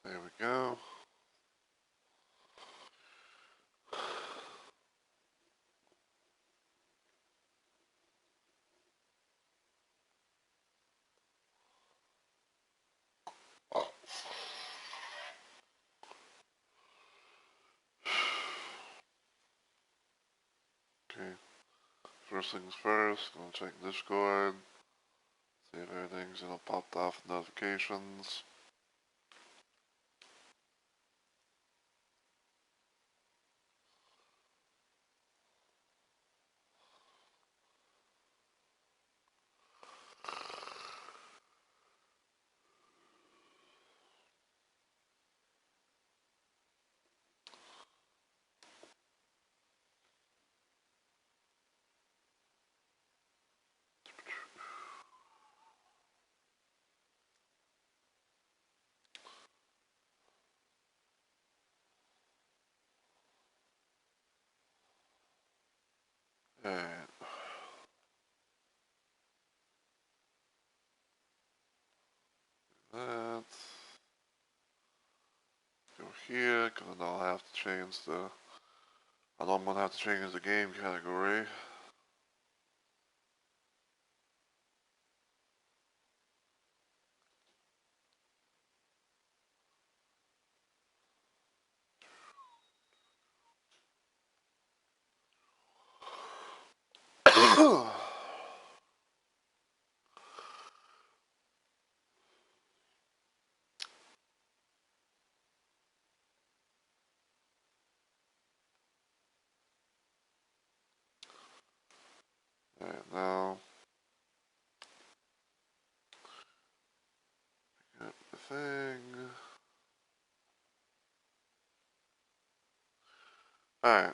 There we go. Okay, first things first, gonna check Discord, see if everything's popped off notifications. Alright. Let's go here, because I'll have to change the... I know I'm gonna have to change the game category. Alright, now... Get the thing... Alright,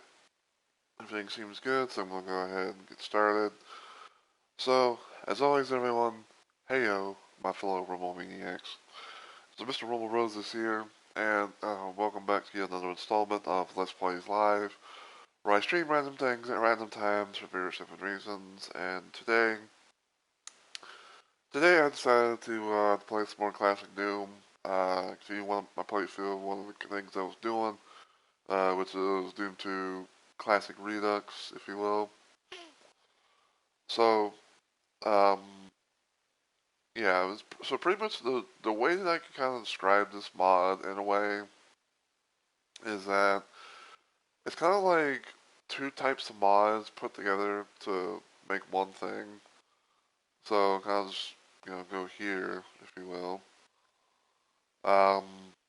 everything seems good, so I'm gonna go ahead and get started. So, as always everyone, heyo, my fellow Rumble Maniacs. So Mr. Rumble Rose is here, and welcome back to yet another installment of Let's Plays Live, where I stream random things at random times for various different reasons, and today I decided to play some more classic Doom, continue my playthrough of one of the things I was doing, which is Doom 2 Classic Redux, if you will. So, um, yeah, so pretty much the way that I can kind of describe this mod in a way is that it's kind of like two types of mods put together to make one thing. So kind of just go here, if you will. Um,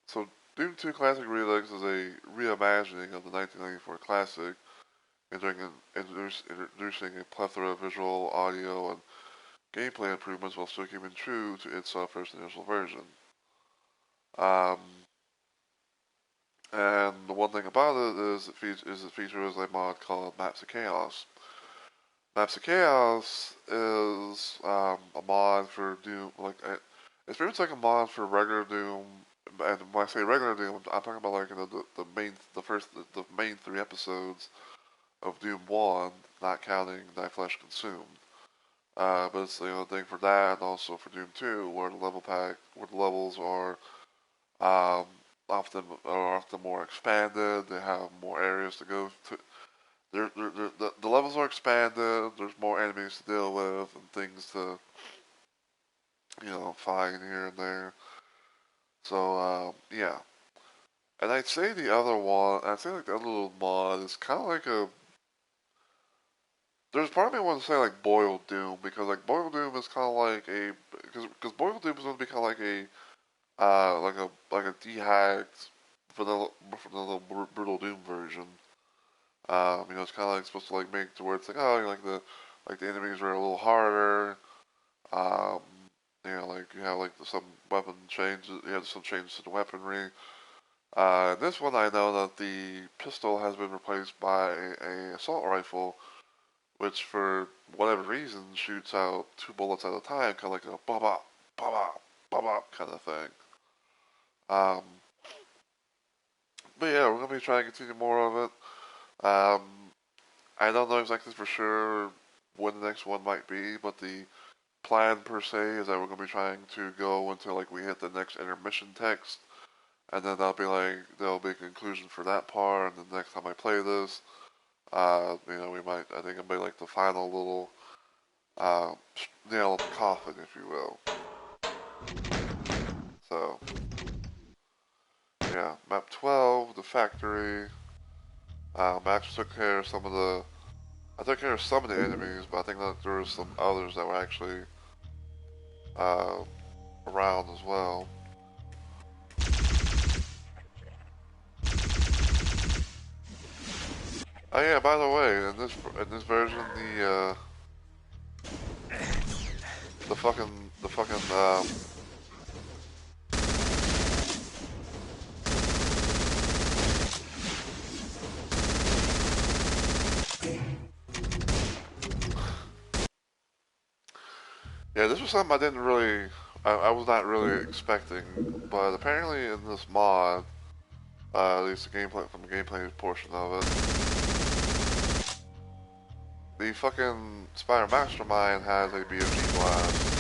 so Doom 2 Classic Redux is a reimagining of the 1994 classic, introducing a plethora of visual, audio, and gameplay improvements while still keeping true to its first initial version. Um, and the one thing about it is it features a mod called Maps of Chaos. Maps of Chaos is a mod for Doom, it's pretty much like a mod for regular Doom. And when I say regular Doom, I'm talking about like the main three episodes of Doom 1, not counting Thy Flesh Consumed. But it's the thing for that, and also for Doom 2, where the levels um, are often more expanded. They have more areas to go to. The levels are expanded. There's more enemies to deal with and things to find here and there. So yeah, and I'd say the other one, I'd say like the other little mod is kind of like a. There's part of me wants to say like Boiled Doom because like Boiled Doom is kind of like a because Boiled Doom is going to be kind of like a dehacked vanilla brutal Doom version. It's kind of like supposed to like make to where it's like like the enemies are a little harder. Um, like you have like some weapon changes. You have some changes to the weaponry. This one I know that the pistol has been replaced by a assault rifle, which for whatever reason shoots out two bullets at a time, kind of like a ba ba ba ba ba ba kind of thing. Um, but yeah, we're gonna be trying to continue more of it. I don't know exactly for sure when the next one might be, but the plan per se is that we're gonna be trying to go until like we hit the next intermission text, and then there'll be a conclusion for that part, and the next time I play this, I think it'll be like the final little, nail in the coffin, if you will. So, yeah, map 12, the factory. Max took care of I took care of some of the enemies, but I think that there were some others that were actually, uh, around as well. Oh yeah, by the way, in this version, the fucking yeah, this was something I was not really expecting, but apparently in this mod, at least from the gameplay portion of it, the fucking Spider Mastermind has a BOG blast.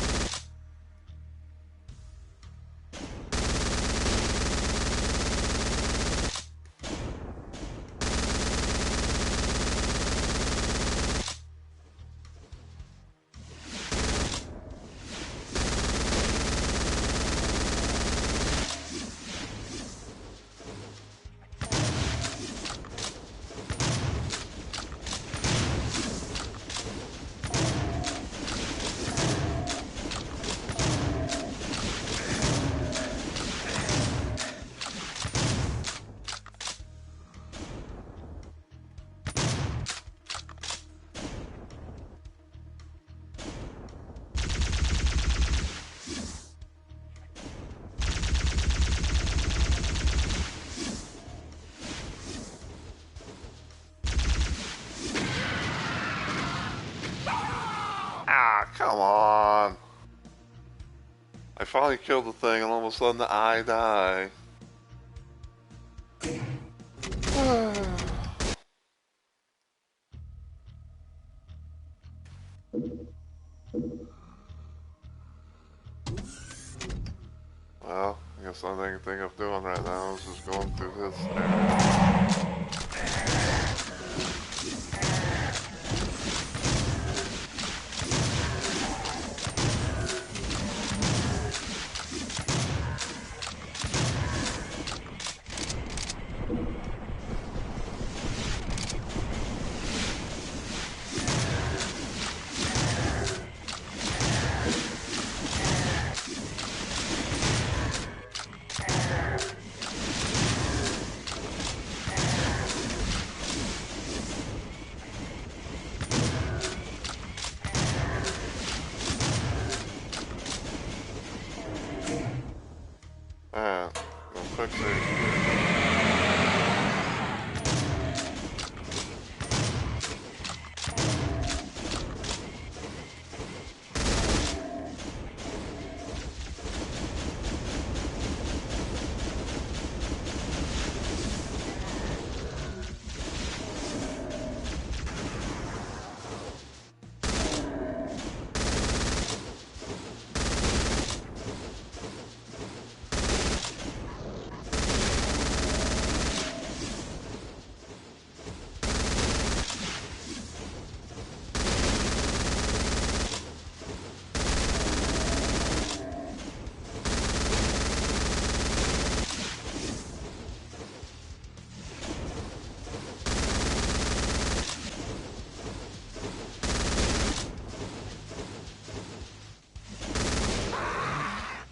Ah, come on! I finally killed the thing, and all of a sudden I die. Well, I guess the only thing I'm doing right now is just going through this area. Alright, real quickly.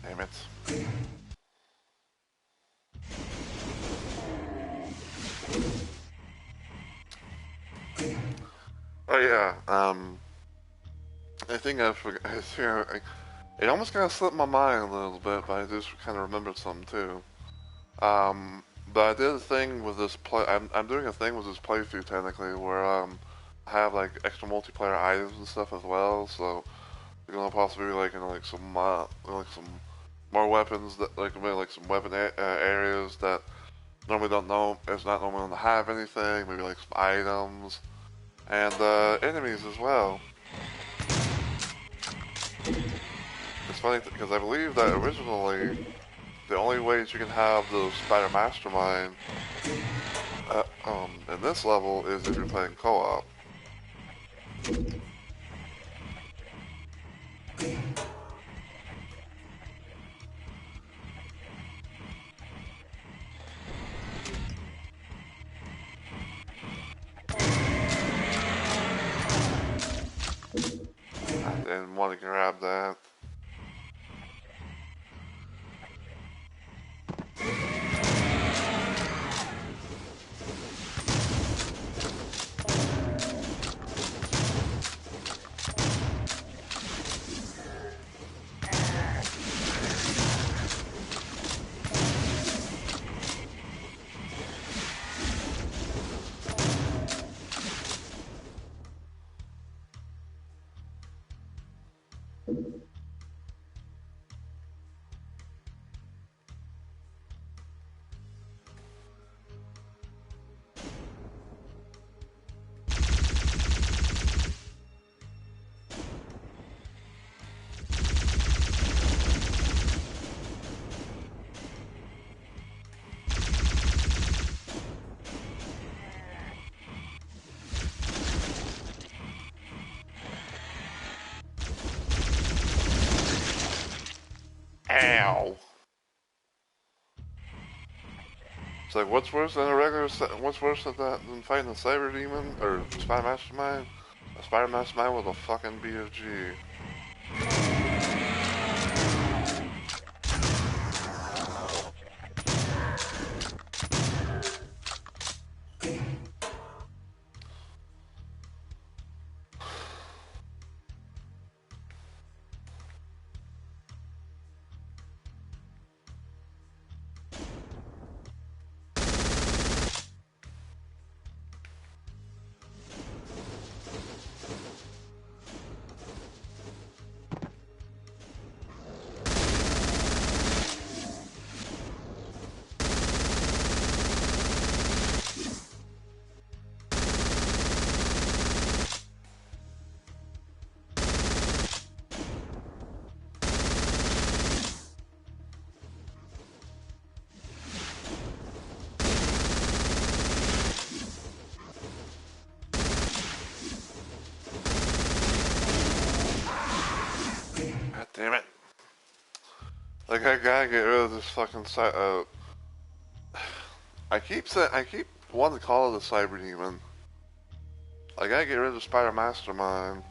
Damn it. Oh yeah, I think I forgot. It almost kind of slipped my mind a little bit, but I just kind of remembered something too. But I did a thing with this I'm doing a thing with this playthrough technically where I have like extra multiplayer items and stuff as well. So you're gonna possibly like some more weapons that maybe like some areas that normally don't know. It's not normally gonna have anything. Maybe like some items and enemies as well. It's funny because I believe that originally the only ways you can have the Spider Mastermind in this level is if you're playing co-op. I didn't want to grab that. Ow! It's like, what's worse than a regular? What's worse than that than fighting a cyber demon or Spider Mastermind? A Spider Mastermind with a fucking BFG. God damn it. Like, I gotta get rid of this fucking I keep wanting to call it a cyber demon. I gotta get rid of the Spider Mastermind.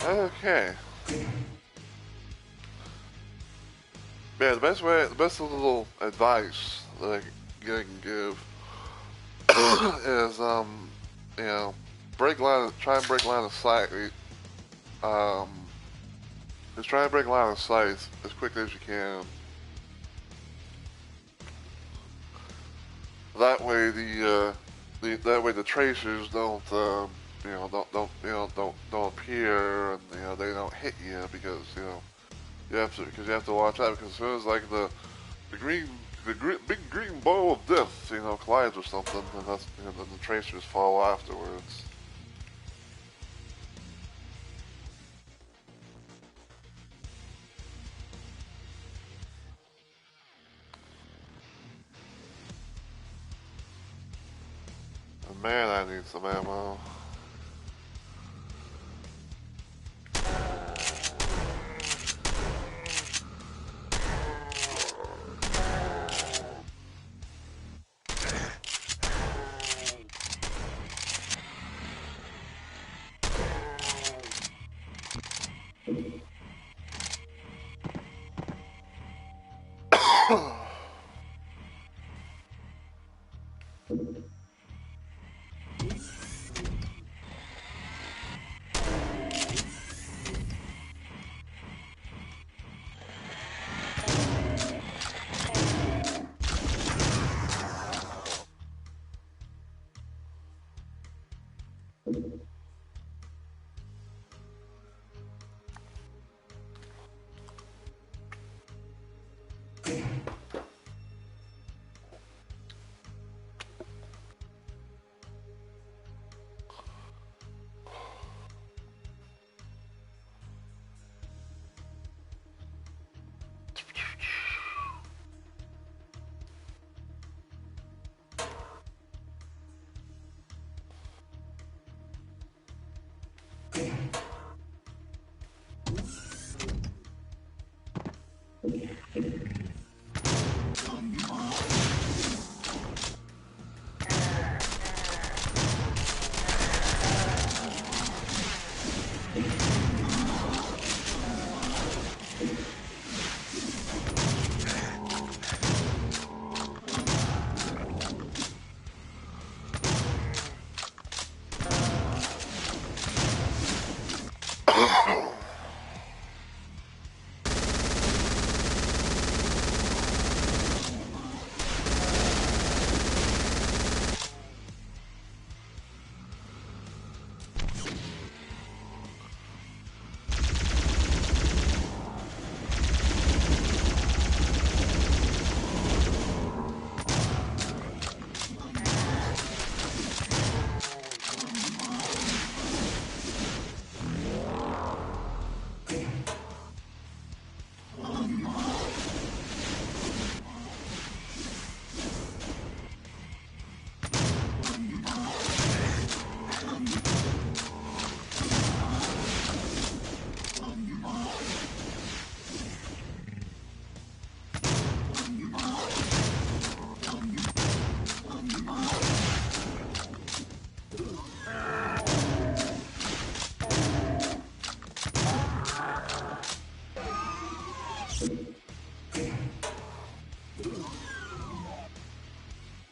Okay. Yeah, the best little advice that I can give is, you know, try and break line of sight. Um, just try and break line of sight as quickly as you can. That way that way the tracers don't, don't appear, and they don't hit you because you have to watch out, because as soon as like the green big green ball of death collides with something, and then the tracers fall afterwards. And man, I need some ammo.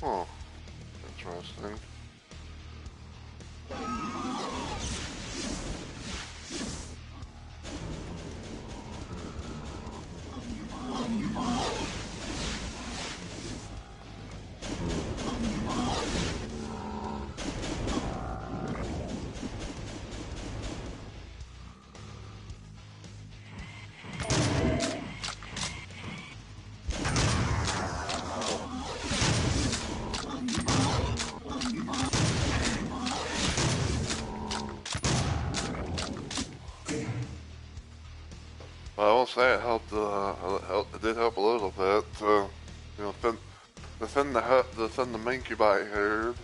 Oh, interesting. Well, I won't say it helped. It did help a little bit. You know, thin the minky bite herd.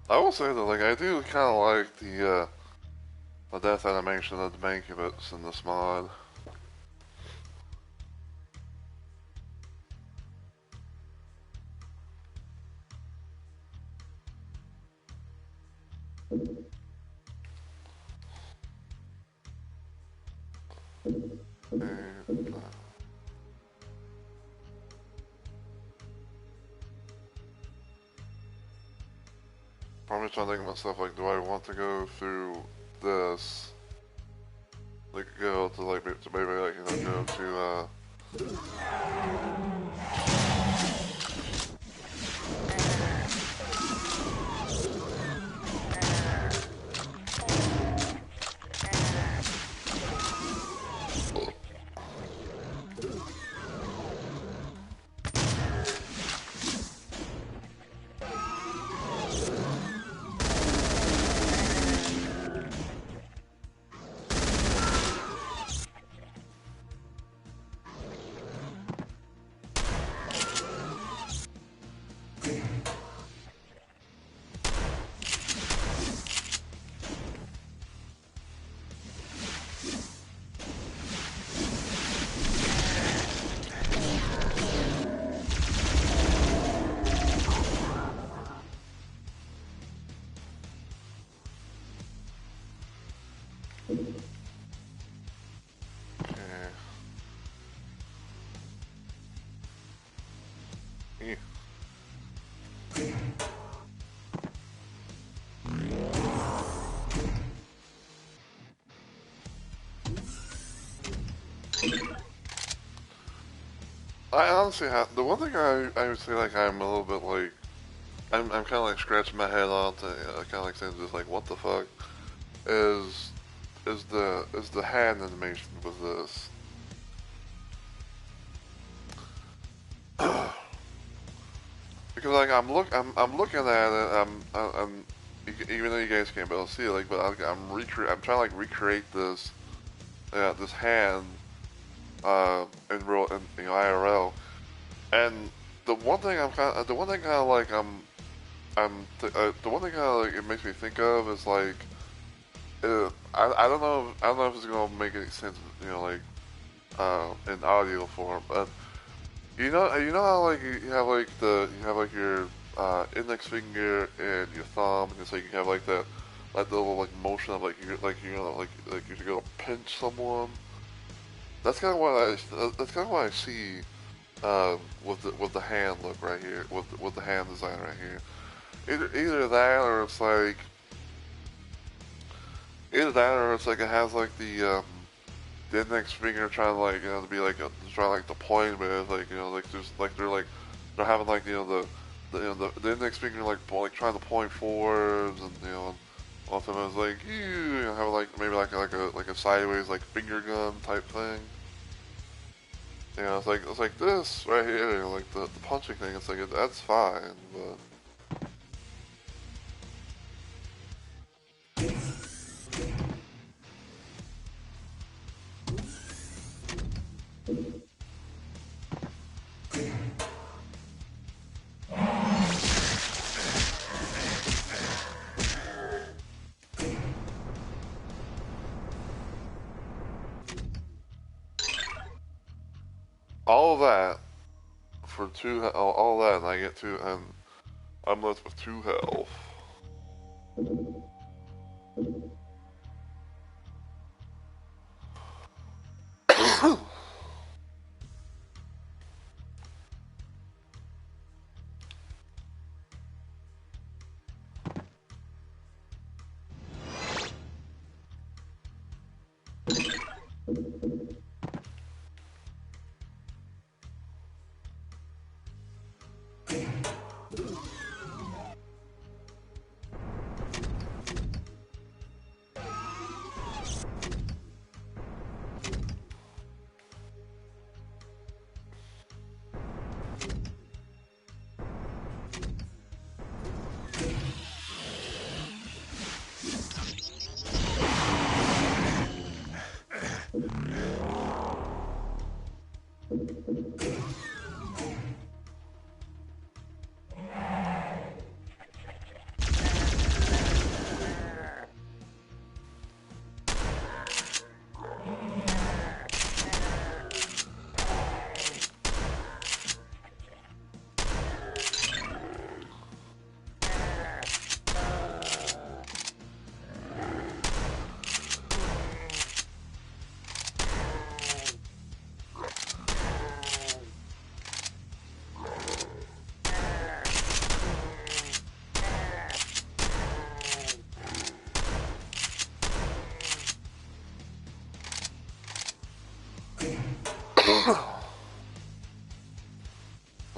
I will say that, like, I do kind of like the death animation of the Mancubus in this mod. I'm just trying to think of myself, like, do I want to go through this? Like, go to, like, to maybe, like, you know, go to, okay. I honestly have, the one thing I would say, like, I'm a little bit, like, I'm kind of, like, scratching my head on to, kind of, like, saying just, like, what the fuck is, is the hand animation with this. Because, like, I'm looking at it, even though you guys can't be able to see it, like, but I'm trying to, like, recreate this, this hand, in real, in IRL, and the one thing the one thing kind of like the one thing kind of like it makes me think of is like, I don't know if it's gonna make any sense, you know, like, in audio form, but you know how like you have like you have like your index finger and your thumb, and it's like you have like the little like motion of like you know like you're gonna pinch someone. That's kind of what I see with the hand look right here, with the hand design right here. Either that or it's like it has like the index finger trying to like, you know, to be like trying like to point with, like, you know, like just like they're having like, you know, the index finger like trying to point forwards, and you know, often it's like you know, have like maybe like a sideways like finger gun type thing. You know, it's like this right here, you know, like the punching thing. It's like that's fine, but all of that for all that, and I get two, and I'm left with 2 health.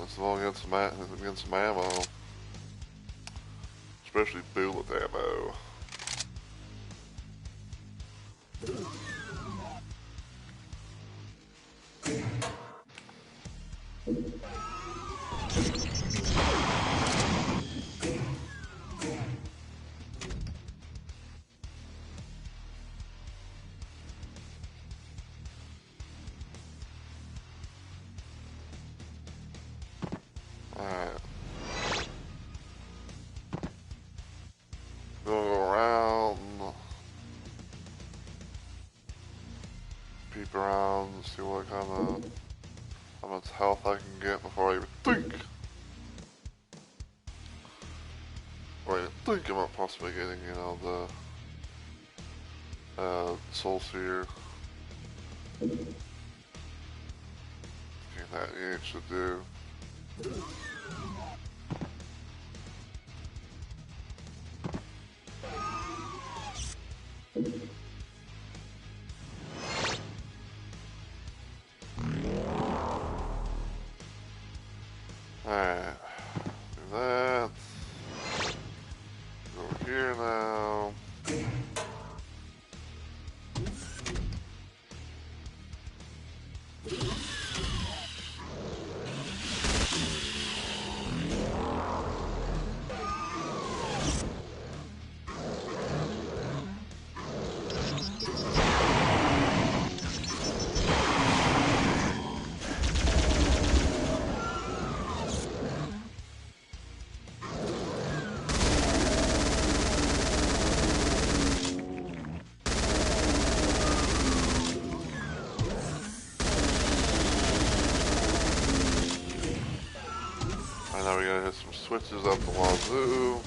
Let's go get some ammo. Especially bullet ammo. Alright. Go around. Peep around, see what kind of, how much health I can get before I even think. Or I think about possibly getting, you know, the soul sphere. Okay, that it should do. Alright, do that. Go over here now. Now we're gonna hit some switches up the wazoo.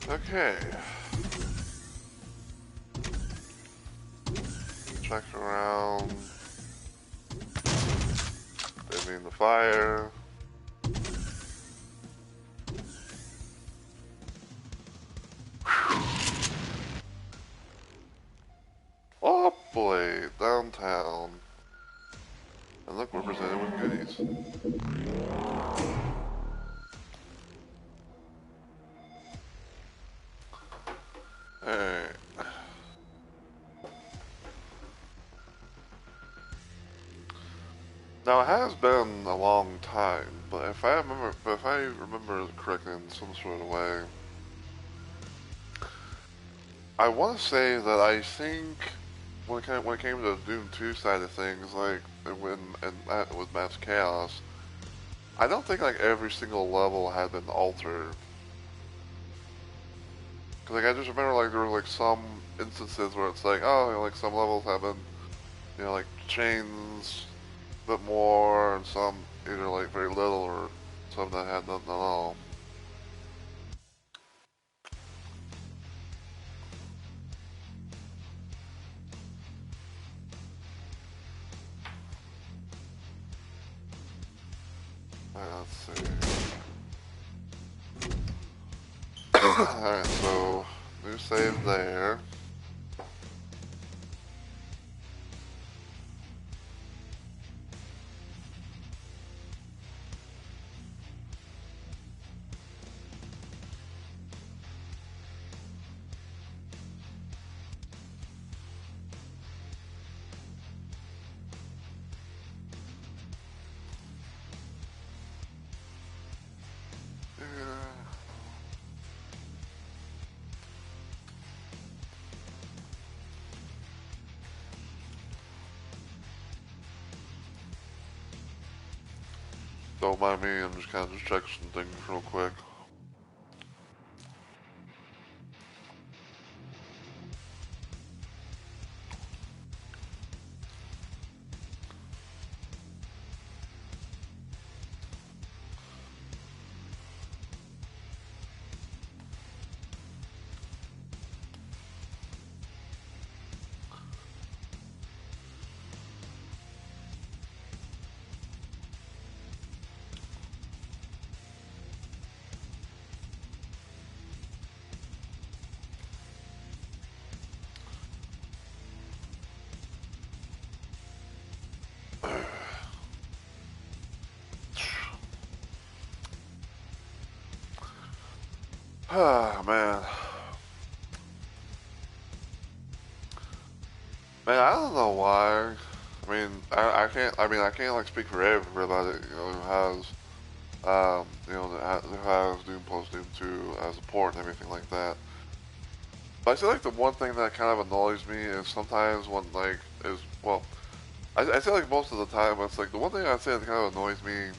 Okay. Check around. Dimming the fire. Oh boy, downtown. And look, we're presented with goodies. Alright. Now it has been a long time, but if I remember correctly in some sort of way, I want to say that I think when it came to the Doom 2 side of things, like with Mass Chaos, I don't think like every single level had been altered. Cause like I just remember like there were like some instances where it's like, oh, you know, like some levels have been, you know, like chains a bit more, and some either like very little or some that had nothing at all. Let's see. Alright, so new save there. don't mind me, I'm just kind of just checking some things real quick. Ah, man. Man, I don't know why. I mean, I can't like speak for everybody, you know, who has, you know, who has Doom plus Doom 2 as a port and everything like that. But I feel like the one thing that kind of annoys me is sometimes when, like, well, I feel like most of the time, it's like the one thing I say that kind of annoys me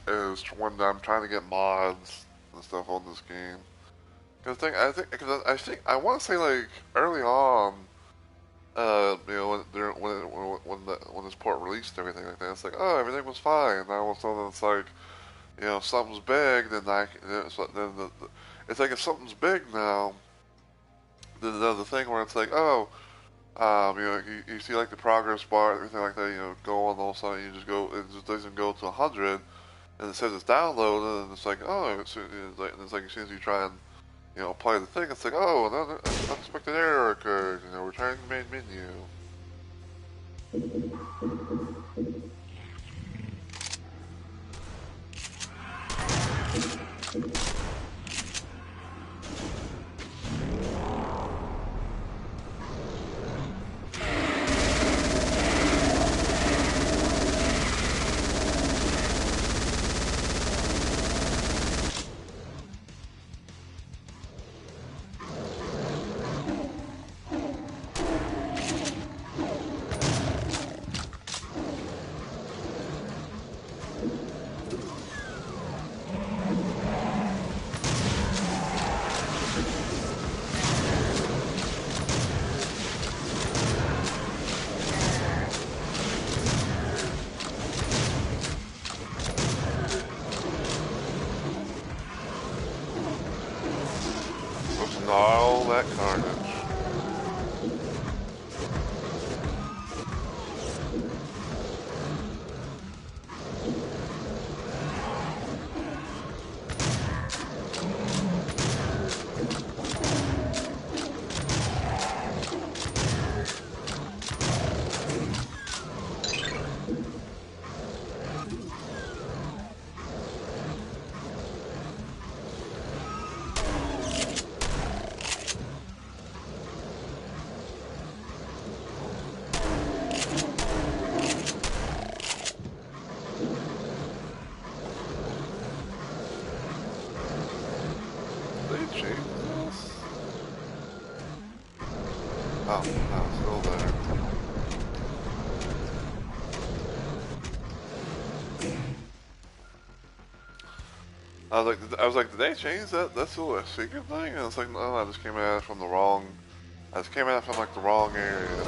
is when I'm trying to get mods and stuff on this game. Because I think, I want to say like early on, you know, when this port released and everything like that, it's like, oh, everything was fine. And all of a sudden, it's like, you know, if something's big, then it's like if something's big now, then the thing where it's like, oh, you know, you see like the progress bar, everything like that, you know, go on, all of a sudden you just go, it just doesn't go to 100, and it says it's downloaded, and it's like, oh, it's like as soon as you try and, you know, apply the thing, it's like, oh, another unexpected error occurred, you know, return to main menu. Let's gnarl that carnage. Oh, no, it's still there. I was like, did they change that? That's still a secret thing? And it's like, no, I just came at it from the wrong. I just came at it from like the wrong area.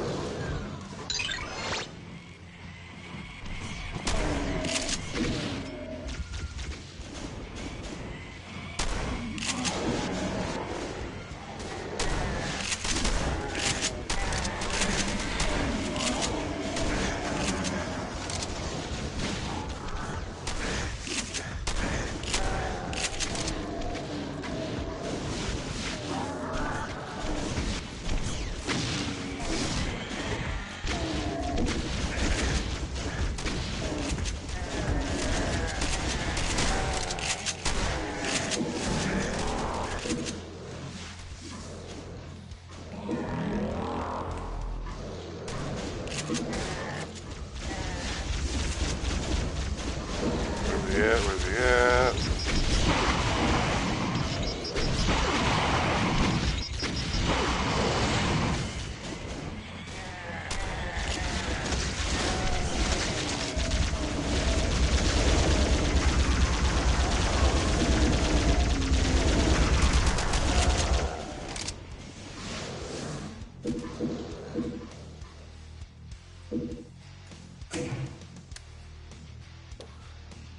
Where's he at?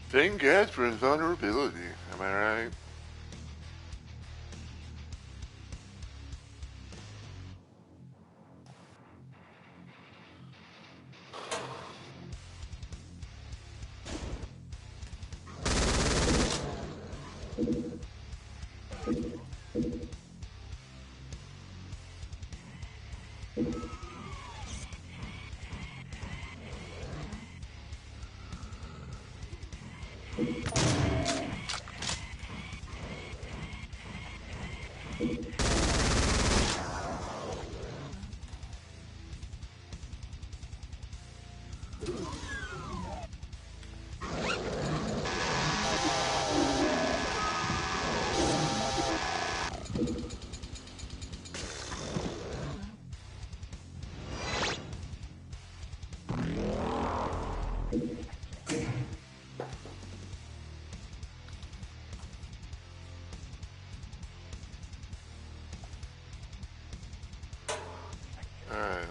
Thank God for invulnerability. Am I right? Alright.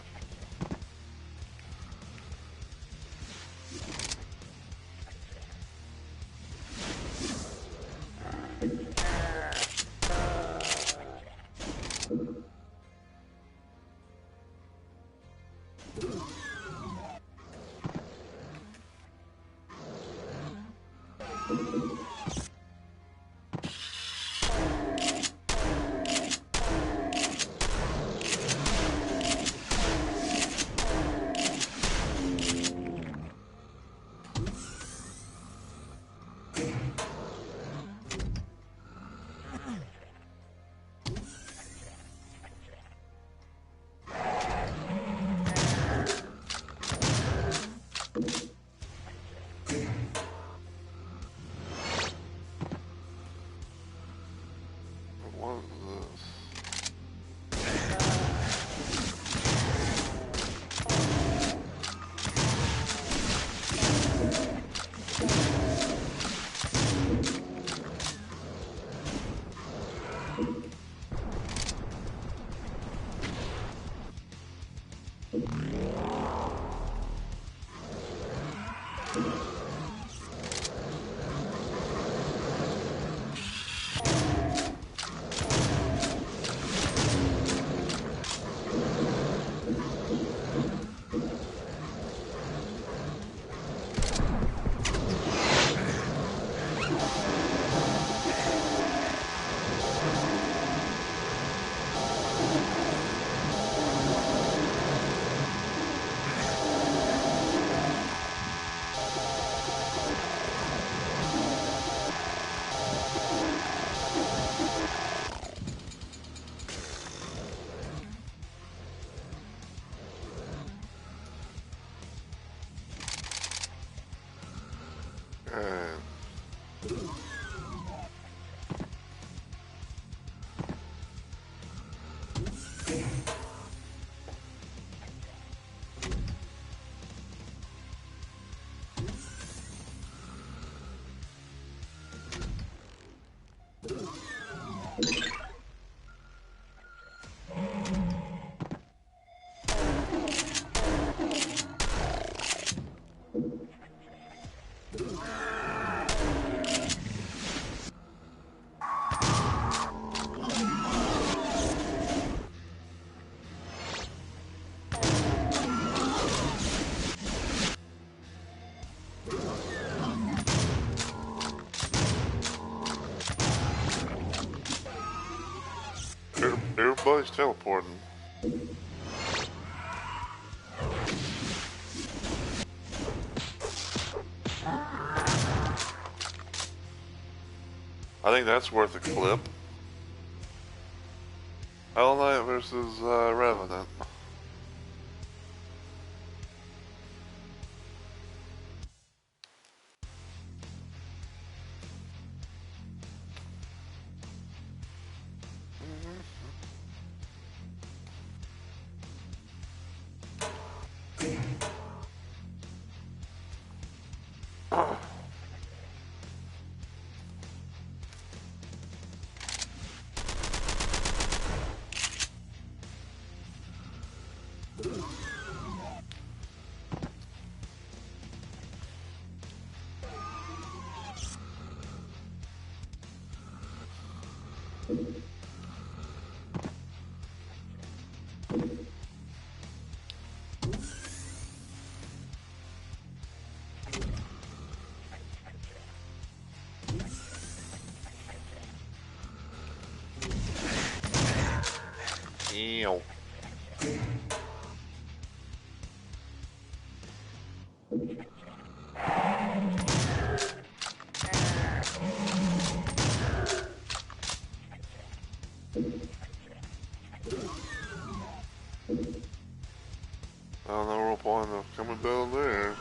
What is this? Alright. Everybody's teleporting. I think that's worth a clip. Hell Knight versus Revenant. Ew. I don't know real point of coming down there.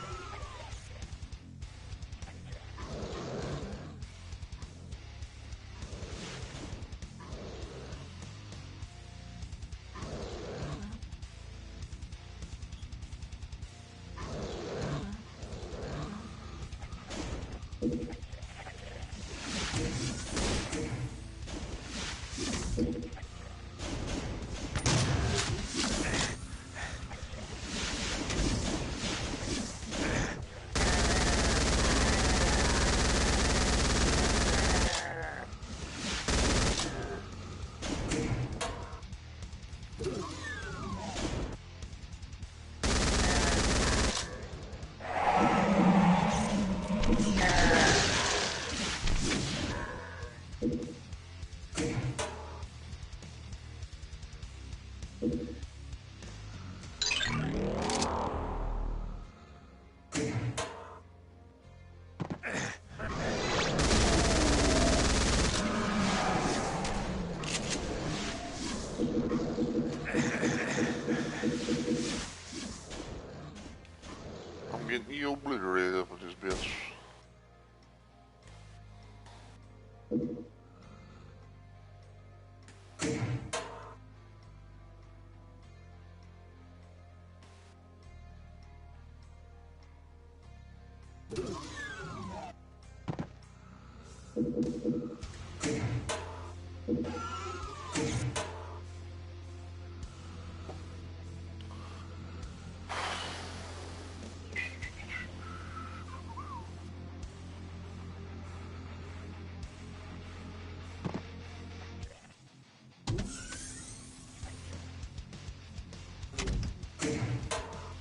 I'm getting you obliterated up with this bitch.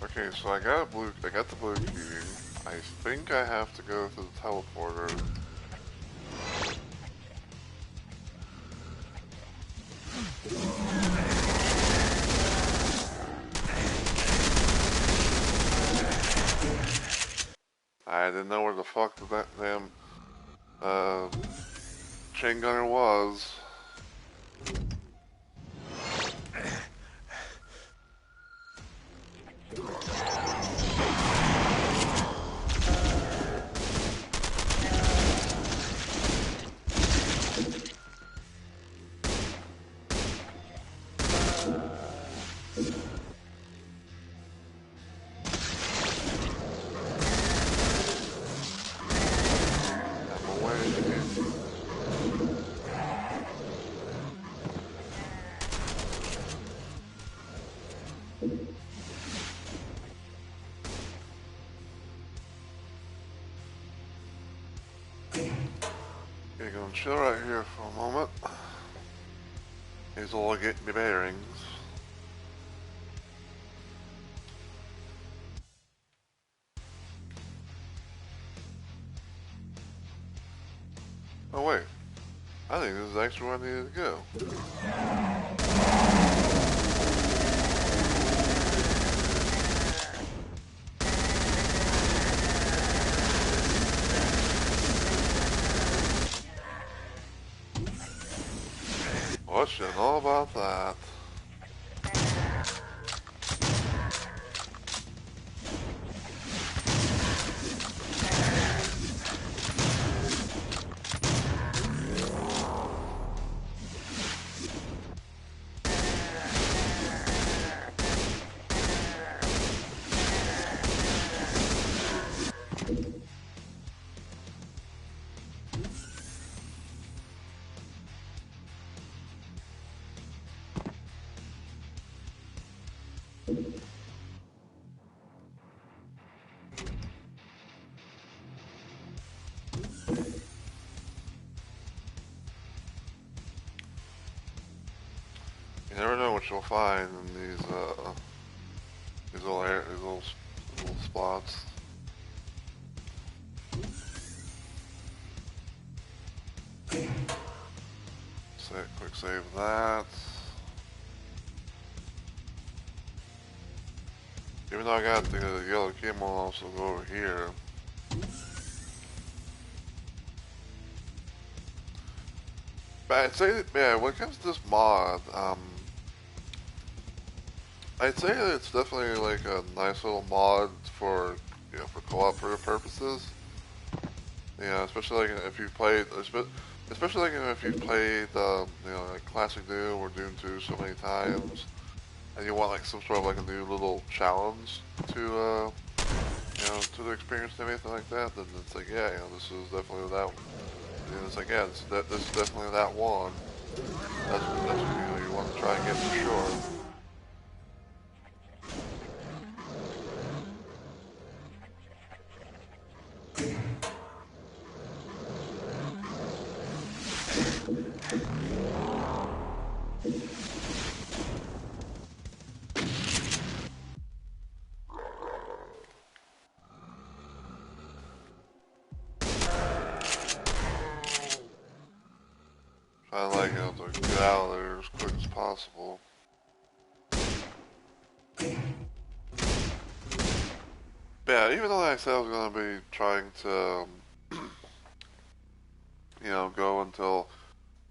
Okay, so I got the blue key. I think I have to go through the teleporter. I didn't know where the fuck that damn chain gunner was. Okay, gonna chill right here for a moment. Here's all I get my bearings. Oh wait, I think this is actually where I needed to go. What's you know about that? what you'll find in these little spots. Quick save that. Even though I got the yellow key, I'll also go over here. But I'd say, yeah, when it comes to this mod, I'd say that it's definitely like a nice little mod for, you know, for cooperative purposes. You know, especially like if you've played, especially like if you've played, you know, like classic Doom or Doom 2 so many times, and you want like some sort of like a new little challenge to, you know, to the experience and everything like that, then it's like, yeah, you know, this is definitely that. You know, it's like, yeah, this is definitely that one. That's what, you know, you want to try and get for sure. Trying to like, you know, to get out of there as quick as possible. But yeah, even though I said I was going to be trying to, you know, go until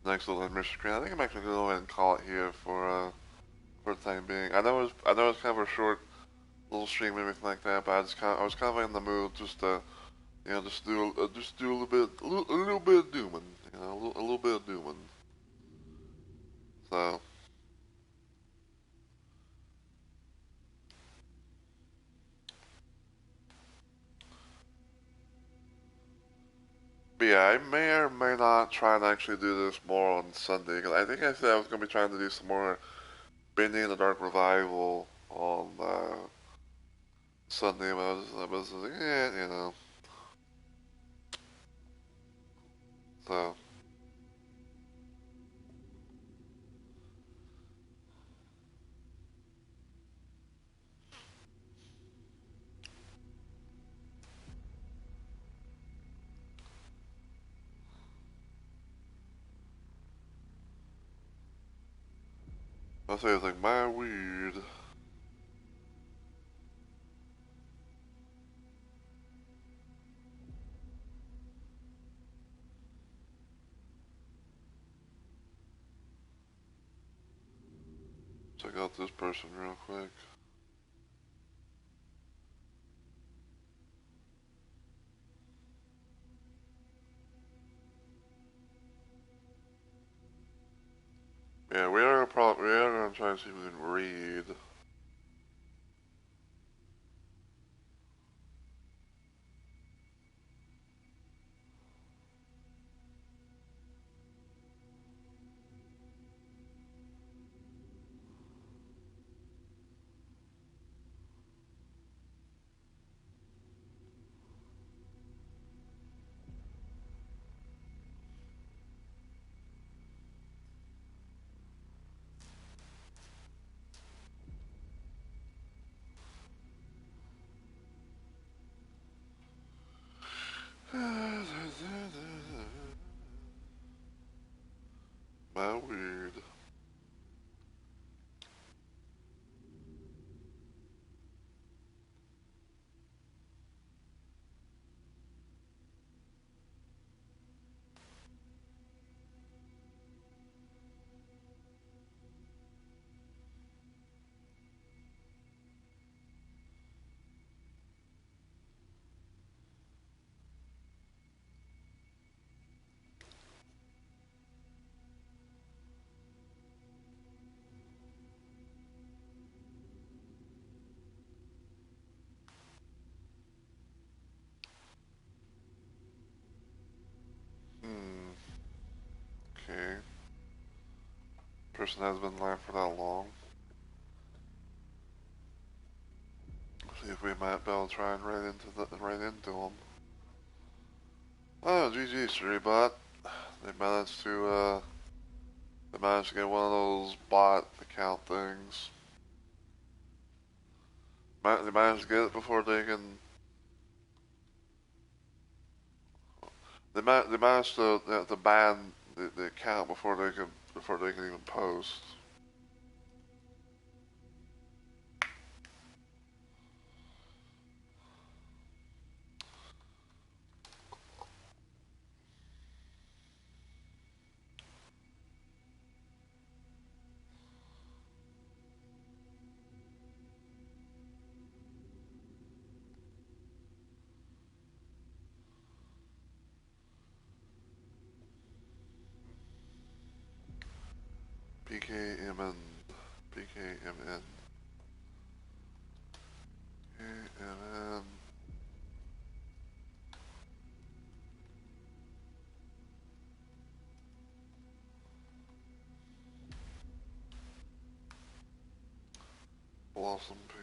the next little admission screen, I think I'm actually going to go ahead and call it here for the time being. I know it's kind of a short little stream and everything like that, but I was kind of in the mood just to, you know, just do a little bit of dooming, you know, a little bit of dooming. So. But yeah, I may or may not try and actually do this more on Sunday, because I think I said I was going to be trying to do some more Bending in the Dark Revival on Sunday, but I was like, yeah, you know. So. I'll say it's like, my weird. Check out this person real quick. Yeah, we are gonna try and see if we can read. My weird. Hmm. Okay. Person has been live for that long. See if we might be able to try and right into them. Oh, GG, Streetbot. They managed to They managed to get one of those bot account things. They managed to get it before they can. They managed to ban the account before they can even post. PKMN. PKMN. PKMN. Blossom Pink.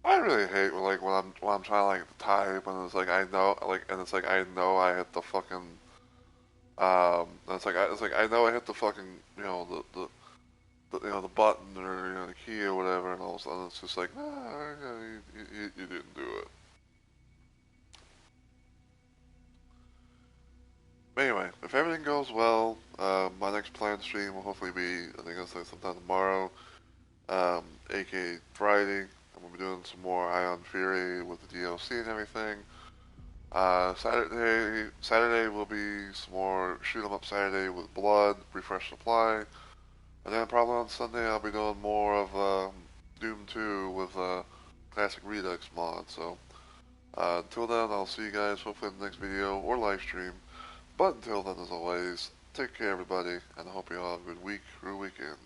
I really hate when I'm trying to like type and it's like I know like and it's like I know I hit the fucking and it's like I know I hit the fucking the button or the key or whatever and all of a sudden it's just like nah you didn't do it. But anyway, if everything goes well, my next planned stream will hopefully be I think it's like sometime tomorrow, aka Friday. I'm gonna be doing some more Ion Fury with the DLC and everything. Saturday will be some more shoot 'em up Saturday with Blood, Refresh Supply, and then probably on Sunday I'll be doing more of Doom 2 with Classic Redux mod. So until then, I'll see you guys hopefully in the next video or live stream. But until then, as always, take care everybody, and I hope you all have a good week or weekend.